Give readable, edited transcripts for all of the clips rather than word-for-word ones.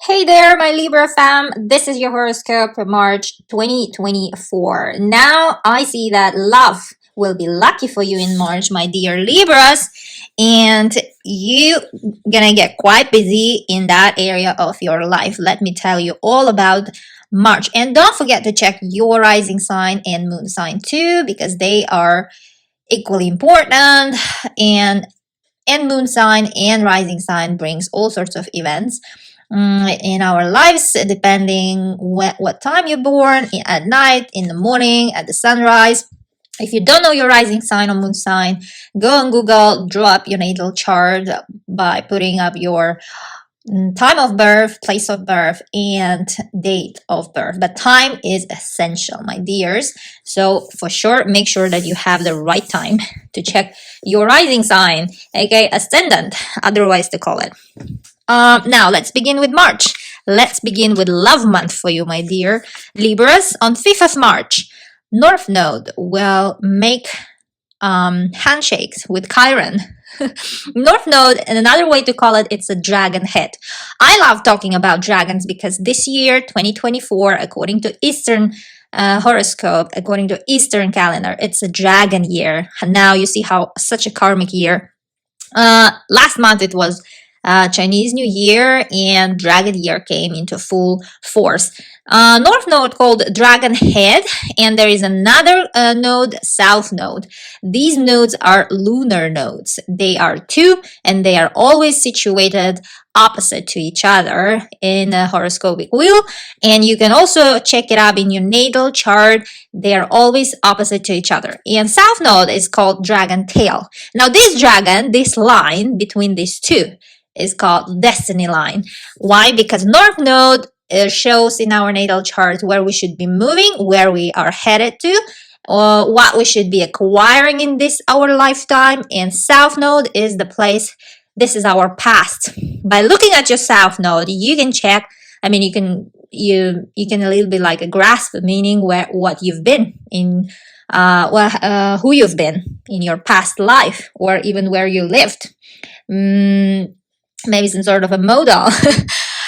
Hey there, my Libra fam. This is your horoscope for March 2024. Now I see that love will be lucky for you in March, my dear Libras, and you gonna get quite busy in that area of your life. Let me tell you all about March. And don't forget to check your rising sign and moon sign too, because they are equally important. And moon sign and rising sign brings all sorts of events in our lives, depending what time you're born, at night, in the morning, at the sunrise. If you don't know your rising sign or moon sign, go on Google, draw up your natal chart by putting up your time of birth, place of birth, and date of birth. But time is essential, my dears. So for sure, make sure that you have the right time to check your rising sign, aka ascendant, otherwise to call it. Now let's begin with March. Let's begin with love month for you, my dear Libras. On 5th of March, North Node will make handshakes with Chiron. North Node, and another way to call it, it's a dragon head. I love talking about dragons because this year, 2024, according to Eastern horoscope, according to Eastern calendar, it's a dragon year. And now you see how such a karmic year. Last month it was Chinese New Year, and Dragon Year came into full force. North Node called Dragon Head, and there is another node, South Node. These nodes are lunar nodes. They are two, and they are always situated opposite to each other in a horoscopic wheel, and you can also check it up in your natal chart. They are always opposite to each other. And South Node is called Dragon Tail. Now this dragon, this line between these two, is called destiny line. Why? Because North Node shows in our natal chart where we should be moving, where we are headed to, what we should be acquiring in this our lifetime, and South Node is the place. This is our past. By looking at your South Node, you can check. I mean, you can a little bit like a grasp, meaning what you've been in, who you've been in your past life, or even where you lived. Maybe some sort of a modal.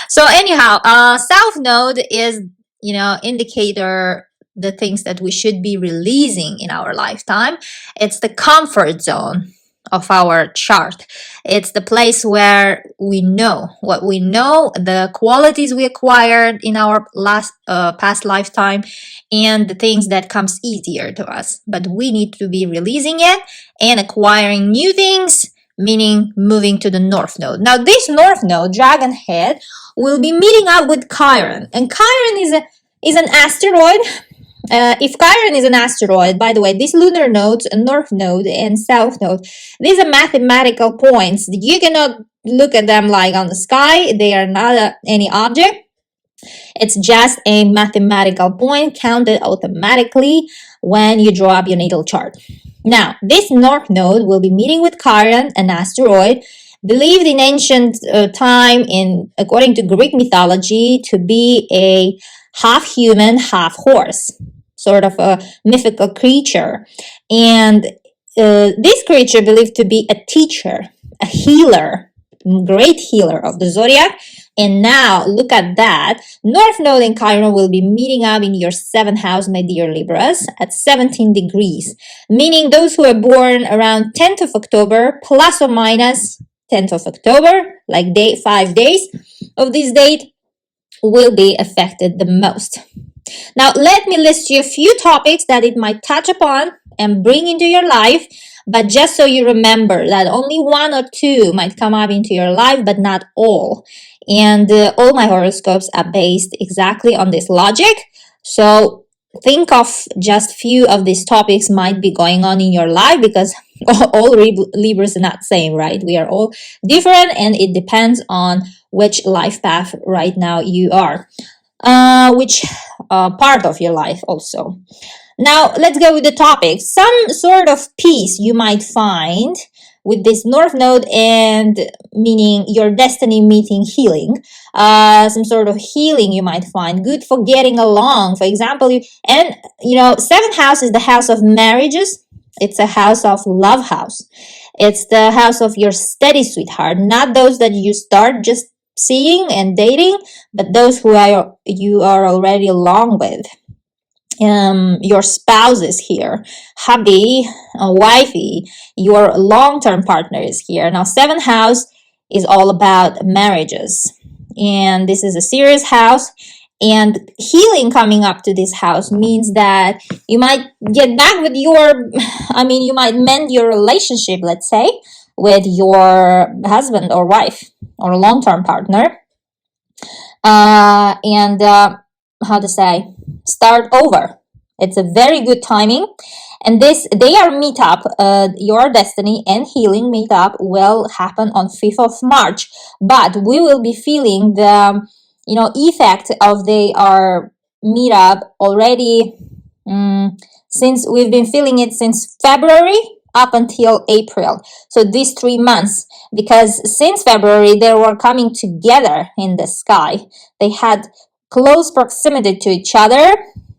So anyhow, South Node is, indicator the things that we should be releasing in our lifetime. It's the comfort zone of our chart. It's the place where we know what we know, the qualities we acquired in our past lifetime, and the things that comes easier to us. But we need to be releasing it and acquiring new things, meaning moving to the North Node. Now this North Node, Dragon Head, will be meeting up with Chiron. And Chiron is an asteroid. If Chiron is an asteroid, by the way, these lunar nodes, North Node and South Node, these are mathematical points. You cannot look at them like on the sky. They are not any object. It's just a mathematical point counted automatically when you draw up your natal chart. Now, this North Node will be meeting with Chiron, an asteroid, believed in ancient time, according to Greek mythology, to be a half human, half horse, sort of a mythical creature. And this creature believed to be a teacher, a healer, great healer of the zodiac. And now, look at that. North Node and Chiron will be meeting up in your 7th house, my dear Libras, at 17 degrees. Meaning those who are born around 10th of October, plus or minus 10th of October, like 5 days of this date, will be affected the most. Now, let me list you a few topics that it might touch upon and bring into your life. But just so you remember that only one or two might come up into your life, but not all. And all my horoscopes are based exactly on this logic. So think of just few of these topics might be going on in your life, because all Libras are not same, right? We are all different, and it depends on which life path right now you are, which part of your life also. Now, let's go with the topics. Some sort of peace you might find with this North Node, and meaning your destiny meeting healing. Some sort of healing you might find. Good for getting along. For example, 7th house is the house of marriages. It's a house of love house. It's the house of your steady sweetheart, not those that you start just seeing and dating, but those who you are already along with. Your spouse is here, hubby, wifey, your long-term partner is here. Now, seventh house is all about marriages, and this is a serious house. And healing coming up to this house means that you might get back with you might mend your relationship, let's say, with your husband or wife or long-term partner. And how to say, start over. It's a very good timing. And their meetup, your destiny and healing meetup, will happen on 5th of March. But we will be feeling the effect of their meetup already, since we've been feeling it since February up until April. So these 3 months, because since February they were coming together in the sky. They had close proximity to each other,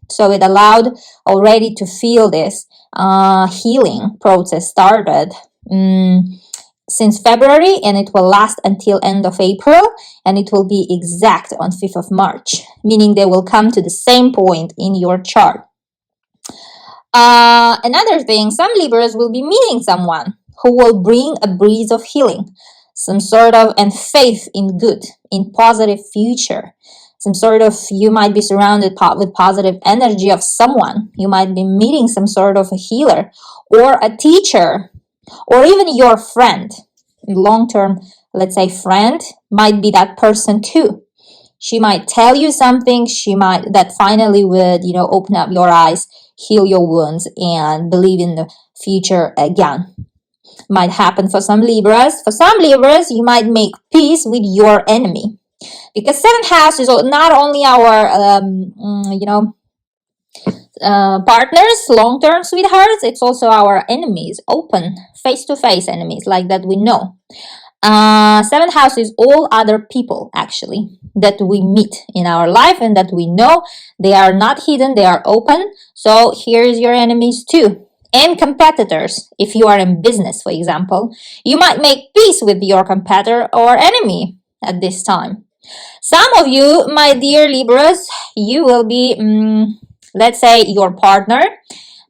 so it allowed already to feel this healing process started since February, and it will last until end of April, and it will be exact on 5th of March, meaning they will come to the same point in your chart. Another thing, some Libras will be meeting someone who will bring a breeze of healing, some sort of, and faith in good, in positive future. Some sort of, you might be surrounded with positive energy of someone. You might be meeting some sort of a healer or a teacher, or even your friend. Long-term, let's say, friend might be that person too. She might tell you something, that finally would, open up your eyes, heal your wounds, and believe in the future again. Might happen for some Libras. For some Libras, you might make peace with your enemy. Because 7th house is not only our, partners, long-term sweethearts, it's also our enemies, open, face-to-face enemies, like that we know. 7th house is all other people, actually, that we meet in our life and that we know. They are not hidden, they are open. So here's your enemies too. And competitors. If you are in business, for example, you might make peace with your competitor or enemy at this time. Some of you, my dear Libras, you will be, let's say, your partner,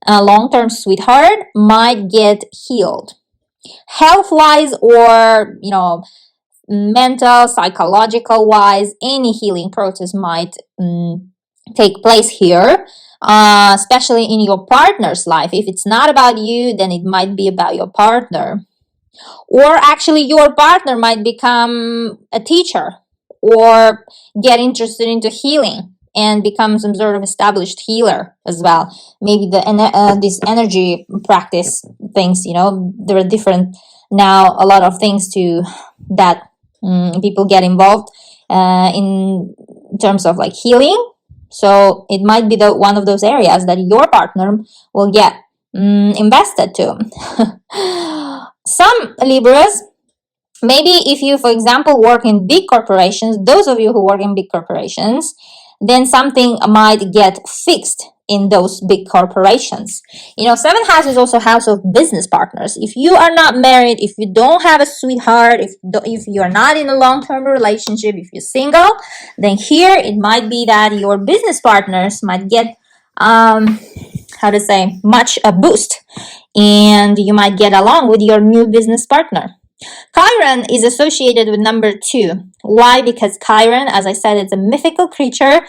a long-term sweetheart, might get healed. Health-wise or, mental, psychological-wise, any healing process might take place here, especially in your partner's life. If it's not about you, then it might be about your partner. Or actually, your partner might become a teacher or get interested into healing and become some sort of established healer as well. Maybe this energy practice things, there are different now, a lot of things that people get involved in terms of like healing. So it might be one of those areas that your partner will get invested to. Some Libras, maybe if you, for example, work in big corporations, those of you who work in big corporations, then something might get fixed in those big corporations. 7th house is also house of business partners. If you are not married, if you don't have a sweetheart, if you're not in a long-term relationship, if you're single, then here it might be that your business partners might get, much a boost, and you might get along with your new business partner. Chiron is associated with number 2. Why? Because Chiron, as I said, it's a mythical creature,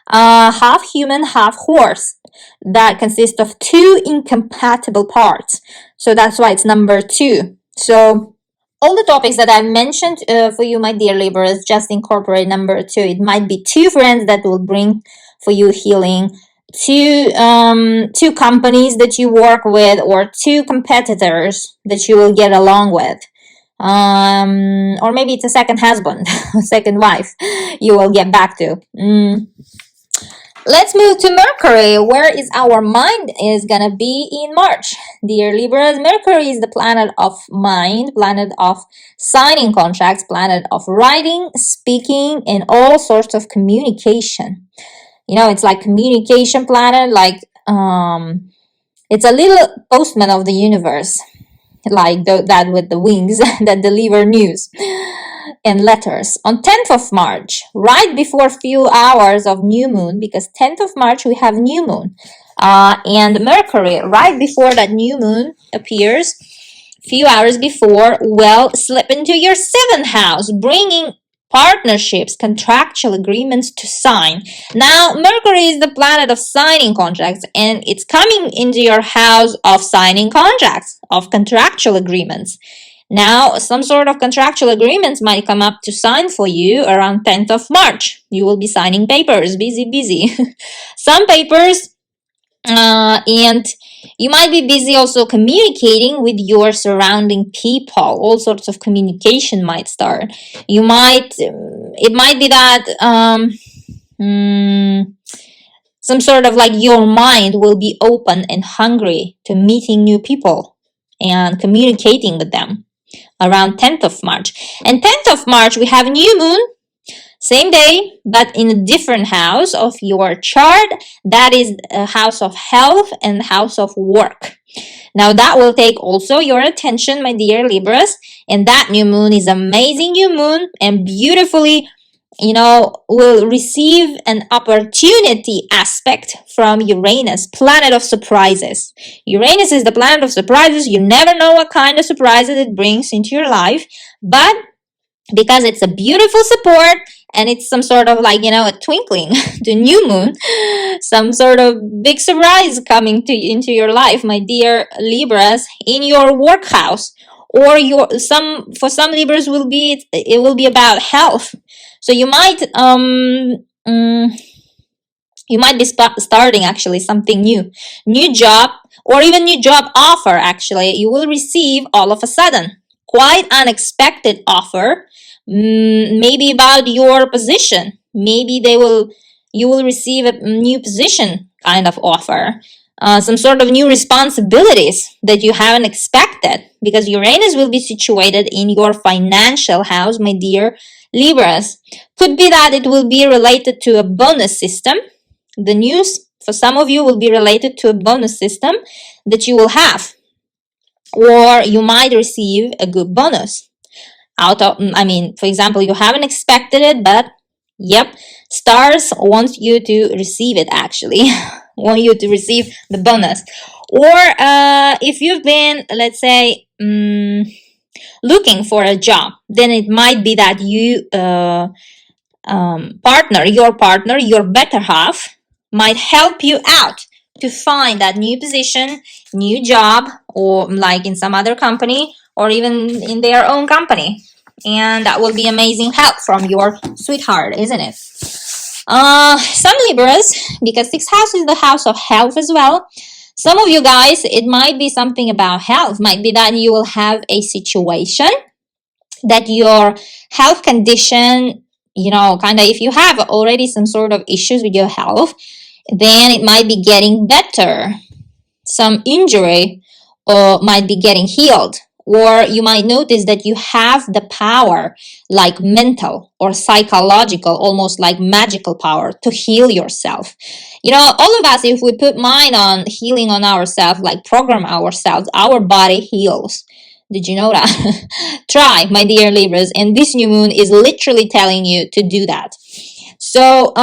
half human, half horse, that consists of 2 incompatible parts. So that's why it's number 2. So all the topics that I mentioned for you, my dear Libras, just incorporate number 2. It might be 2 friends that will bring for you healing, 2 companies that you work with, or 2 competitors that you will get along with. Or maybe it's a second husband, second wife you will get back to. Let's move to Mercury. Where is our mind is gonna be in March? Dear Libras, Mercury is the planet of mind, planet of signing contracts, planet of writing, speaking, and all sorts of communication. It's like communication planet, like it's a little postman of the universe, like that with the wings that deliver news. and letters. On 10th of March, right before few hours of new moon, because 10th of March we have new moon, and Mercury, right before that new moon appears, few hours before, will slip into your 7th house, bringing partnerships, contractual agreements to sign. Now, Mercury is the planet of signing contracts, and it's coming into your house of signing contracts, of contractual agreements. Now, some sort of contractual agreements might come up to sign for you around 10th of March. You will be signing papers, busy. Some papers, and you might be busy also communicating with your surrounding people. All sorts of communication might start. It might be that some sort of like your mind will be open and hungry to meeting new people and communicating with them around 10th of March. And 10th of March, we have new moon, same day, but in a different house of your chart. That is a house of health and house of work. Now that will take also your attention, my dear Libras. And that new moon is amazing new moon and beautifully, will receive an opportunity aspect from Uranus, planet of surprises. Uranus is the planet of surprises. You never know what kind of surprises it brings into your life, but because it's a beautiful support and it's some sort of like, a twinkling, the new moon, some sort of big surprise coming into your life, my dear Libras, in your work house. Or for some Libras it will be about health. So you might be starting actually something new job, or even new job offer. Actually, you will receive all of a sudden quite unexpected offer, maybe about your position. Maybe you will receive a new position kind of offer, some sort of new responsibilities that you haven't expected, because Uranus will be situated in your financial house, my dear Libras. Could be that it will be related to a bonus system. The news for some of you will be related to a bonus system that you will have, or you might receive a good bonus for example, you haven't expected it, but yep, stars want you to receive it, actually. Want you to receive the bonus. Or if you've been, let's say, looking for a job, then it might be that your better half might help you out to find that new position, new job, or like in some other company, or even in their own company. And that will be amazing help from your sweetheart, isn't it? Some Libras, because 6th house is the house of health as well. Some of you guys, it might be something about health. Might be that you will have a situation that your health condition, if you have already some sort of issues with your health, then it might be getting better. Some injury might be getting healed. Or you might notice that you have the power, like mental or psychological, almost like magical power to heal yourself. All of us, if we put mind on healing on ourselves, like program ourselves, our body heals. Did you know that? Try, my dear Libras, and this new moon is literally telling you to do that. So,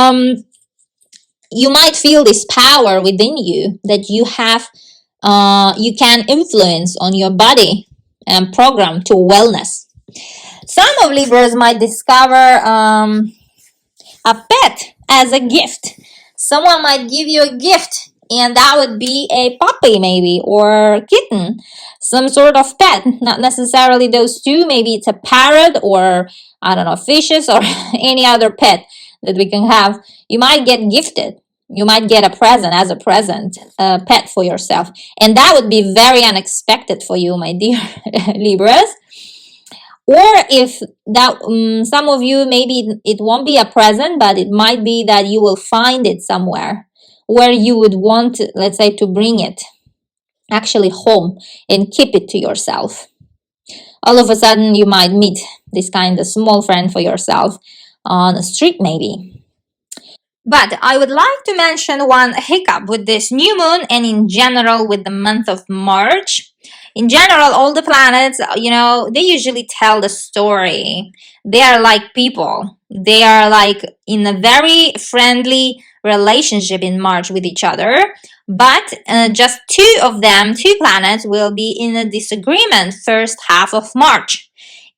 you might feel this power within you that you have, you can influence on your body and program to wellness. Some of Libras might discover a pet as a gift. Someone might give you a gift, and that would be a puppy maybe, or kitten, some sort of pet. Not necessarily those two. Maybe it's a parrot, or I don't know, fishes, or any other pet that we can have. You might get gifted. You might get a present as a present, a pet for yourself. And that would be very unexpected for you, my dear Libras. Or if that, some of you, maybe it won't be a present, but it might be that you will find it somewhere where you would want, let's say, to bring it actually home and keep it to yourself. All of a sudden, you might meet this kind of small friend for yourself on the street, maybe. But I would like to mention one hiccup with this new moon and in general with the month of March. In general, all the planets, they usually tell the story. They are like people. They are like in a very friendly relationship in March with each other. But just two planets, will be in a disagreement first half of March.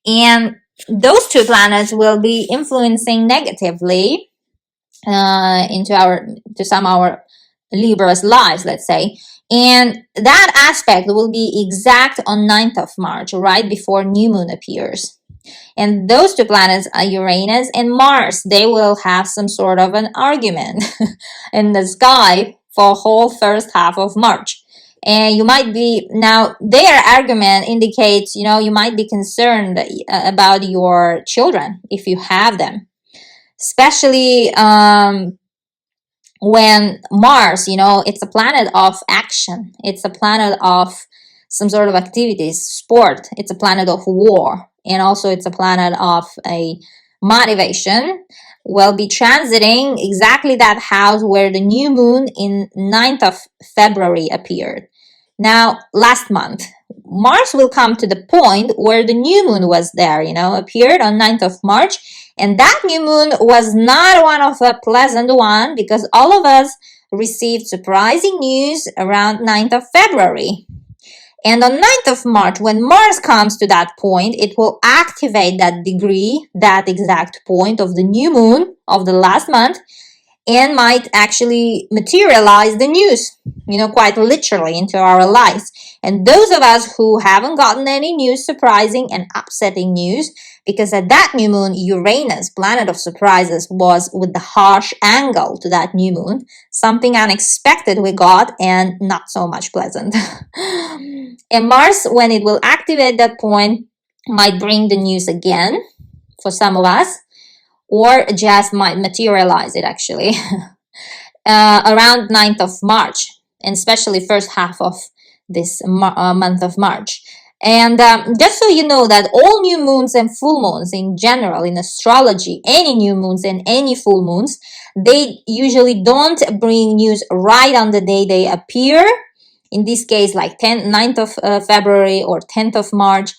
And those two planets will be influencing negatively to some our Libra's lives, let's say. And that aspect will be exact on 9th of March, right before new moon appears. And those two planets are Uranus and Mars. They will have some sort of an argument in the sky for whole first half of March. And you might be, now their argument indicates, you might be concerned about your children if you have them. Especially when Mars, it's a planet of action. It's a planet of some sort of activities, sport. It's a planet of war. And also it's a planet of a motivation. Will be transiting exactly that house where the new moon in 9th of February appeared. Now, last month, Mars will come to the point where the new moon was there, appeared on 9th of March. And that new moon was not one of a pleasant one, because all of us received surprising news around 9th of February. And on 9th of March, when Mars comes to that point, it will activate that degree, that exact point of the new moon of the last month, and might actually materialize the news, quite literally into our lives. And those of us who haven't gotten any news, surprising and upsetting news, because at that new moon, Uranus, planet of surprises, was with the harsh angle to that new moon, something unexpected we got and not so much pleasant. And Mars, when it will activate that point, might bring the news again for some of us, or just might materialize it actually around 9th of March, and especially first half of this month of March. And just so you know that all new moons and full moons in general in astrology, any new moons and any full moons, they usually don't bring news right on the day they appear. In this case, like 9th of February or 10th of March,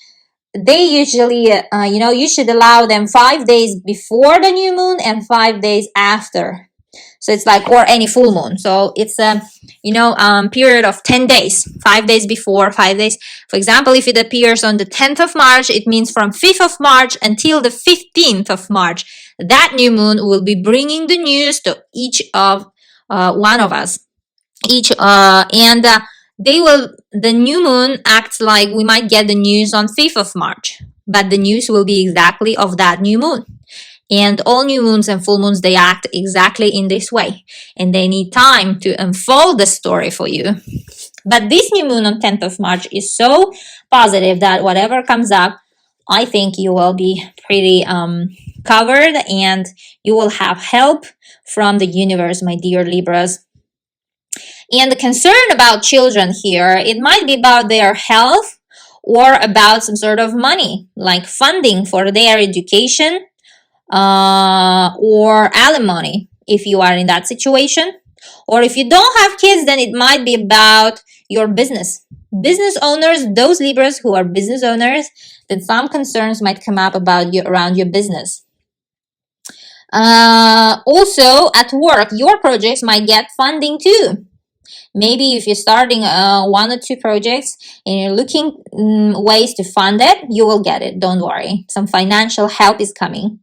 they usually, you should allow them 5 days before the new moon and 5 days after. So it's like, or any full moon. So it's a, period of 10 days, 5 days before, 5 days. For example, if it appears on the 10th of March, it means from 5th of March until the 15th of March. That new moon will be bringing the news to each of one of us. The new moon acts like we might get the news on 5th of March, but the news will be exactly of that new moon. And all new moons and full moons, they act exactly in this way. And they need time to unfold the story for you. But this new moon on 10th of March is so positive that whatever comes up, I think you will be pretty covered, and you will have help from the universe, my dear Libras. And the concern about children here, it might be about their health or about some sort of money, like funding for their education or alimony, if you are in that situation. Or if you don't have kids, then it might be about your business. Business owners, those Libras who are business owners, then some concerns might come up about you around your business. Also, at work, your projects might get funding too. Maybe if you're starting 1 or 2 projects and you're looking ways to fund it, you will get it. Don't worry. Some financial help is coming.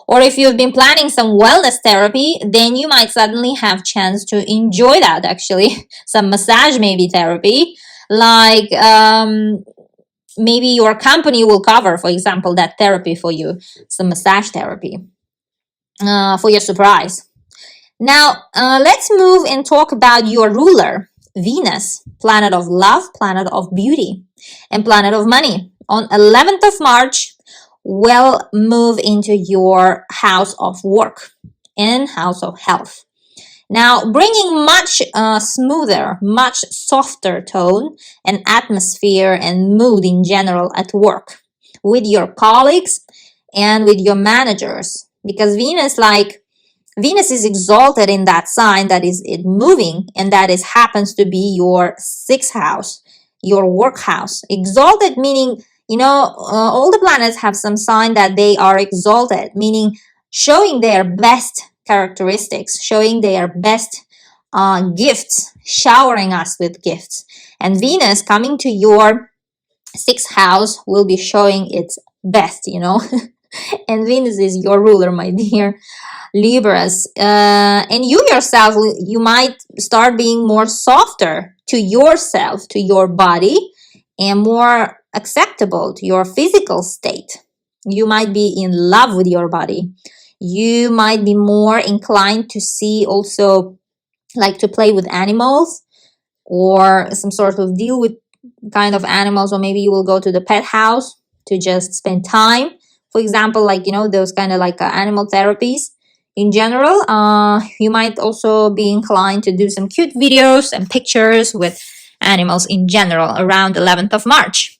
Or if you've been planning some wellness therapy, then you might suddenly have chance to enjoy that actually. Some massage maybe therapy. Like maybe your company will cover, for example, that therapy for you. Some massage therapy for your surprise. Now, let's move and talk about your ruler, Venus, planet of love, planet of beauty, and planet of money. On 11th of March, will move into your house of work and house of health. Now, bringing much smoother, much softer tone and atmosphere and mood in general at work with your colleagues and with your managers, because Venus is exalted in that sign that is it moving, and that is happens to be your 6th house. your work house. Exalted meaning, all the planets have some sign that they are exalted, meaning showing their best characteristics, showing their best gifts, showering us with gifts. And Venus coming to your sixth house will be showing its best, and Venus is your ruler, my dear Libras. And you yourself, you might start being more softer to yourself, to your body, and more acceptable to your physical state. You might be in love with your body. You might be more inclined to see also, like to play with animals or some sort of deal with kind of animals, or maybe you will go to the pet house to just spend time. For example, like, those kind of like animal therapies. In general, you might also be inclined to do some cute videos and pictures with animals in general around 11th of March.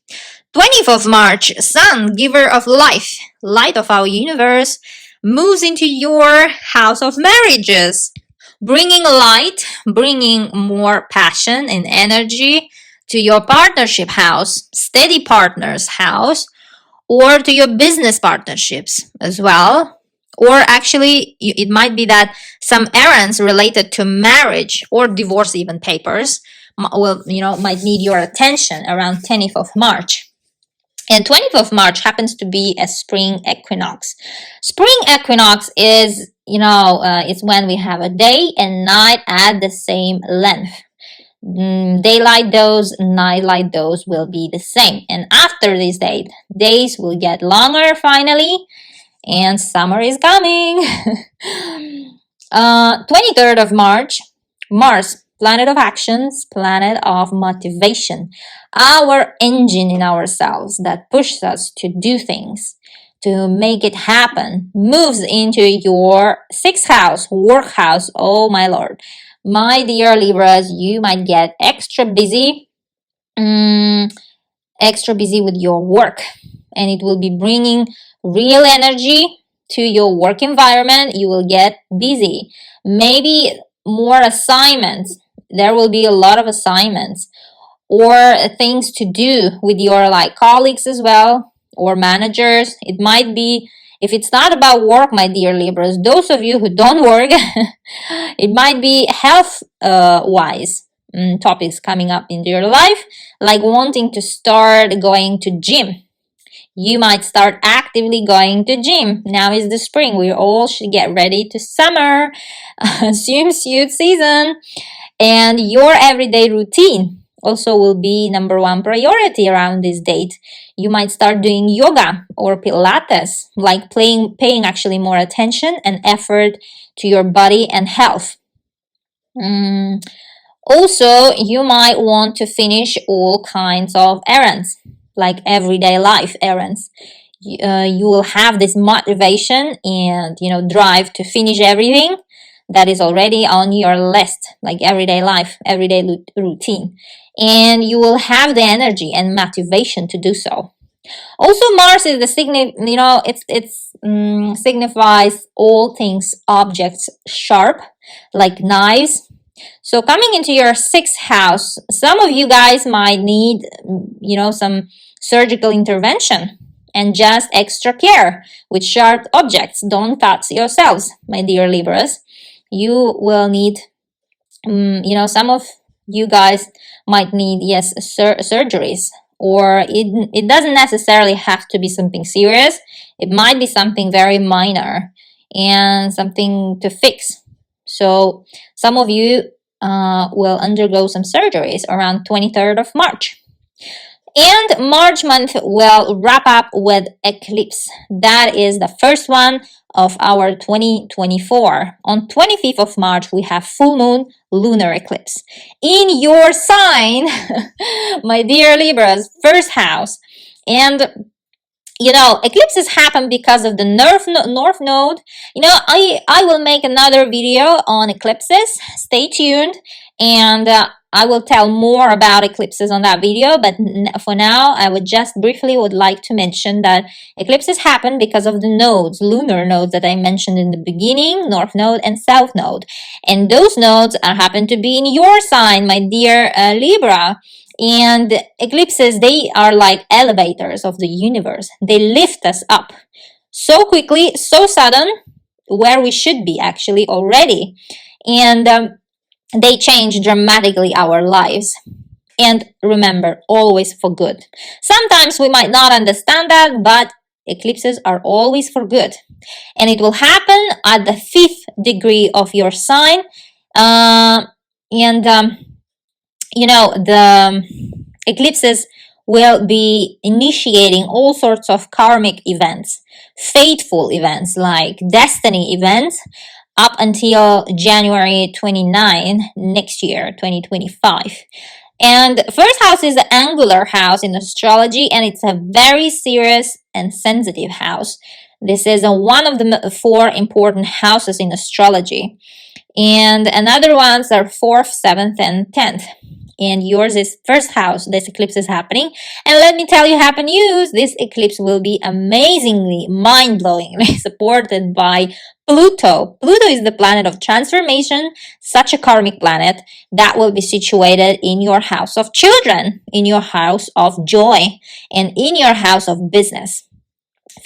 20th of March, Sun, giver of life, light of our universe, moves into your house of marriages, bringing light, bringing more passion and energy to your partnership house, steady partners house, or to your business partnerships as well. Or actually, it might be that some errands related to marriage or divorce, even papers, might need your attention around 10th of March. And 20th of March happens to be a spring equinox. Spring equinox is, it's when we have a day and night at the same length. Daylight dose, nightlight dose will be the same. And after this date, days will get longer finally, and summer is coming. 23rd of March, Mars, planet of actions, planet of motivation, our engine in ourselves that pushes us to do things, to make it happen, moves into your sixth house, work house. Oh my Lord. My dear Libras, you might get extra busy with your work, and it will be bringing real energy to your work environment. You will get busy. Maybe more assignments. There will be a lot of assignments or things to do with your colleagues as well, or managers. It might be, if it's not about work, my dear Libras, those of you who don't work, it might be health wise topics coming up in your life, like wanting to start going to gym. You might start actively going to gym. Now is the spring. We all should get ready to summer, swimsuit season, and your everyday routine also will be number one priority around this date. You might start doing yoga or Pilates, like paying actually more attention and effort to your body and health. Also, you might want to finish all kinds of errands, like everyday life errands. You will have this motivation and drive to finish everything that is already on your list, like everyday life, everyday routine, and you will have the energy and motivation to do so. Also, Mars is the signifies all things objects sharp, like knives. So coming into your sixth house, some of you guys might need some surgical intervention and just extra care with sharp objects. Don't cut yourselves, my dear Libras. You will need some of you guys might need surgeries, or it doesn't necessarily have to be something serious. It might be something very minor and something to fix. So some of you will undergo some surgeries around 23rd of March. And March month will wrap up with eclipse. That is the first one of our 2024. On 25th of March, we have full moon lunar eclipse in your sign, my dear Libras, first house. And eclipses happen because of the north node. I will make another video on eclipses. Stay tuned, and I will tell more about eclipses on that video. But for now, I would like to mention that eclipses happen because of the nodes, lunar nodes that I mentioned in the beginning, north node and south node. And those nodes happen to be in your sign, my dear Libra. And eclipses, they are like elevators of the universe. They lift us up so quickly, so sudden, where we should be actually already. And they change dramatically our lives. And remember, always for good. Sometimes we might not understand that, but eclipses are always for good. And it will happen at the 5th degree of your sign. And the eclipses will be initiating all sorts of karmic events, fateful events like destiny events, up until January 29 next year, 2025. And first house is the angular house in astrology, and it's a very serious and sensitive house. This is one of the 4 important houses in astrology. And another ones are 4th, 7th, and 10th. And yours is first house. This eclipse is happening. And let me tell you happy news. This eclipse will be amazingly, mind-blowingly supported by Pluto. Pluto is the planet of transformation, such a karmic planet that will be situated in your house of children, in your house of joy, and in your house of business.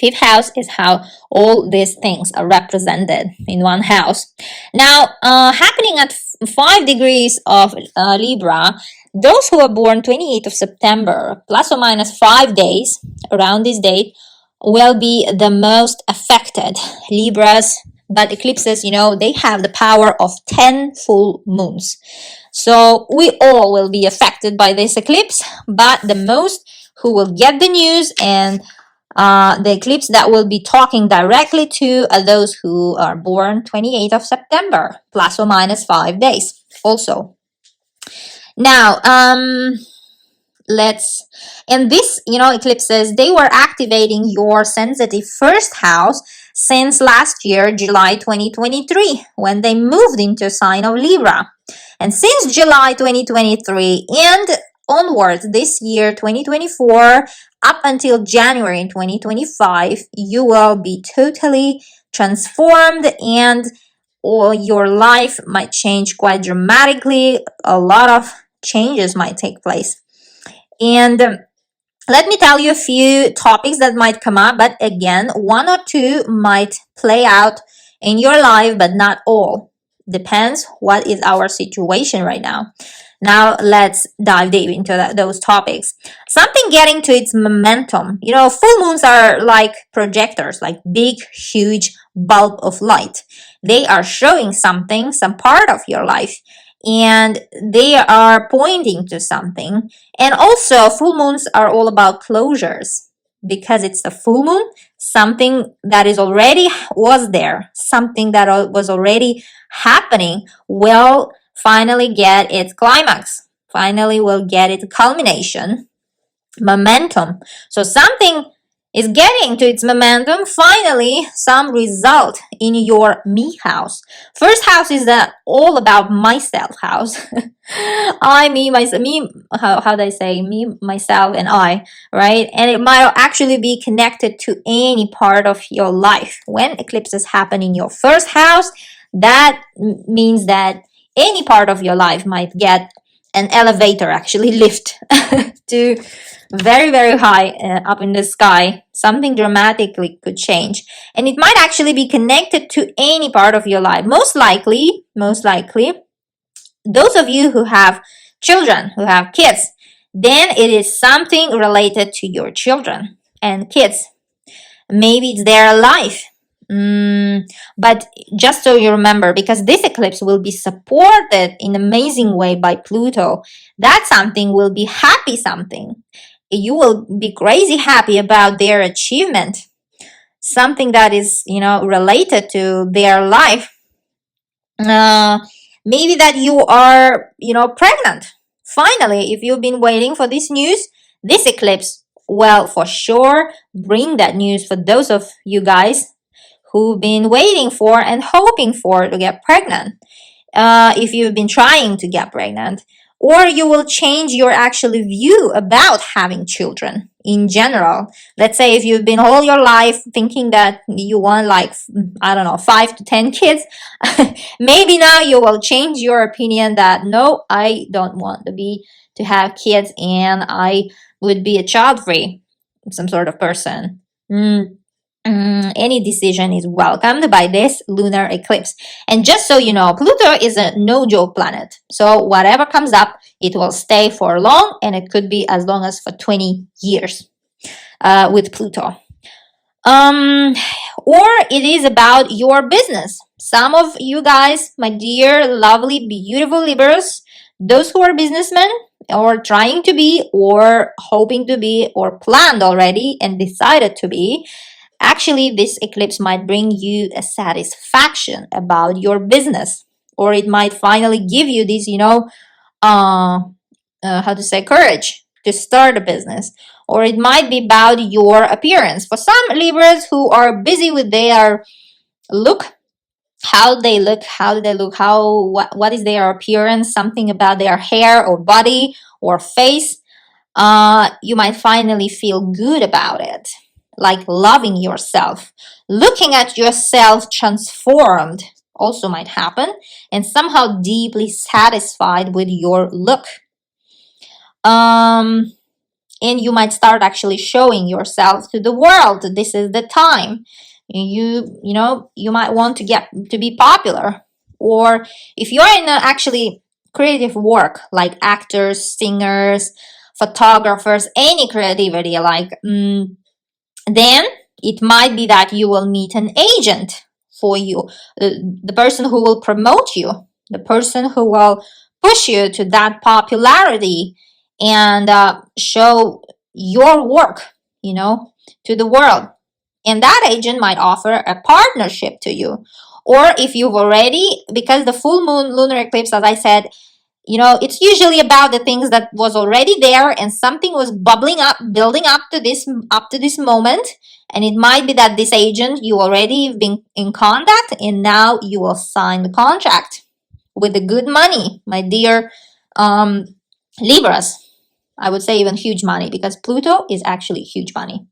5th house is how all these things are represented in one house. Now, happening at 5 degrees of Libra, those who are born 28th of September, plus or minus 5 days around this date, will be the most affected. Libras, but eclipses, they have the power of 10 full moons. So we all will be affected by this eclipse, but the most who will get the news and the eclipse that will be talking directly to those who are born 28th of September, plus or minus 5 days also. Now, and this, eclipses, they were activating your sensitive first house since last year, July 2023, when they moved into a sign of Libra. And since July 2023 and onwards this year, 2024, up until January 2025, you will be totally transformed, and your life might change quite dramatically. A lot of changes might take place. And let me tell you a few topics that might come up, but again, 1 or 2 might play out in your life, but not all. Depends what is our situation right now. Now let's dive deep into those topics. Something getting to its momentum. Full moons are like projectors, like big, huge bulb of light. They are showing something, some part of your life, and they are pointing to something. And also, full moons are all about closures, because it's a full moon. Something that was there, something that was already happening will finally get its climax, finally will get its culmination, momentum. So something is getting to its momentum, finally some result in your me house. First house is all about myself house. I, me, myself, me, how do I say, me, myself, and I, right? And it might actually be connected to any part of your life. When eclipses happen in your first house, that means that any part of your life might get an elevator, actually lift to very, very high up in the sky. Something dramatically could change, and it might actually be connected to any part of your life. Most likely, those of you who have children, who have kids, then it is something related to your children and kids. Maybe it's their life. But just so you remember, because this eclipse will be supported in an amazing way by Pluto, that something will be happy something. You will be crazy happy about their achievement, something that is, related to their life. Maybe that you are, pregnant. Finally, if you've been waiting for this news, this eclipse will for sure bring that news for those of you guys who've been waiting for and hoping for to get pregnant. If you've been trying to get pregnant, or you will change your actual view about having children in general. Let's say if you've been all your life thinking that you want like, I don't know, 5 to 10 kids, maybe now you will change your opinion that no, I don't want to have kids, and I would be a child-free, some sort of person. Any decision is welcomed by this lunar eclipse. And just so you know, Pluto is a no-joke planet. So whatever comes up, it will stay for long, and it could be as long as for 20 years with Pluto. Or it is about your business. Some of you guys, my dear, lovely, beautiful Libras, those who are businessmen or trying to be or hoping to be or planned already and decided to be, actually, this eclipse might bring you a satisfaction about your business, or it might finally give you this, how to say, courage to start a business, or it might be about your appearance. For some Libras who are busy with their look, how they look, what is their appearance, something about their hair or body or face, you might finally feel good about it. Like loving yourself, looking at yourself transformed also might happen, and somehow deeply satisfied with your look. And you might start actually showing yourself to the world. This is the time. You might want to be popular, or if you're in actually creative work like actors, singers, photographers, any creativity, like then it might be that you will meet an agent for you, the person who will promote you, the person who will push you to that popularity and show your work, to the world. And that agent might offer a partnership to you. Or if you've already, because the full moon lunar eclipse, as I said, it's usually about the things that was already there and something was bubbling up, building up to this moment. And it might be that this agent, you already been in contact, and now you will sign the contract with the good money, my dear Libras. I would say even huge money, because Pluto is actually huge money.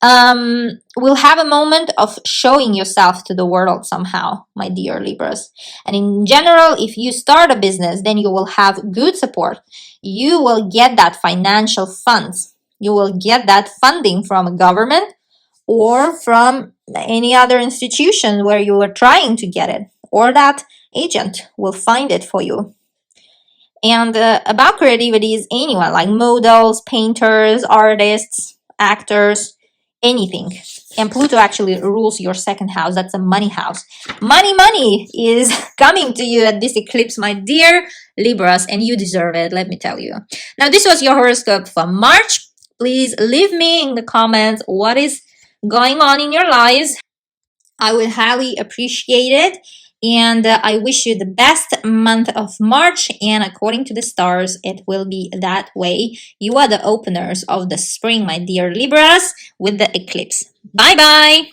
Will have a moment of showing yourself to the world somehow, my dear Libras. And in general, if you start a business, then you will have good support. You will get that financial funds. You will get that funding from a government or from any other institution where you are trying to get it, or that agent will find it for you. And about creativity is anyone, like models, painters, artists, actors, anything. And Pluto actually rules your second house. That's a money house. Money is coming to you at this eclipse, my dear Libras, and you deserve it, let me tell you. Now, this was your horoscope for March. Please leave me in the comments what is going on in your lives. I would highly appreciate it. And I wish you the best month of March. And according to the stars, it will be that way. You are the openers of the spring, my dear Libras, with the eclipse. Bye-bye.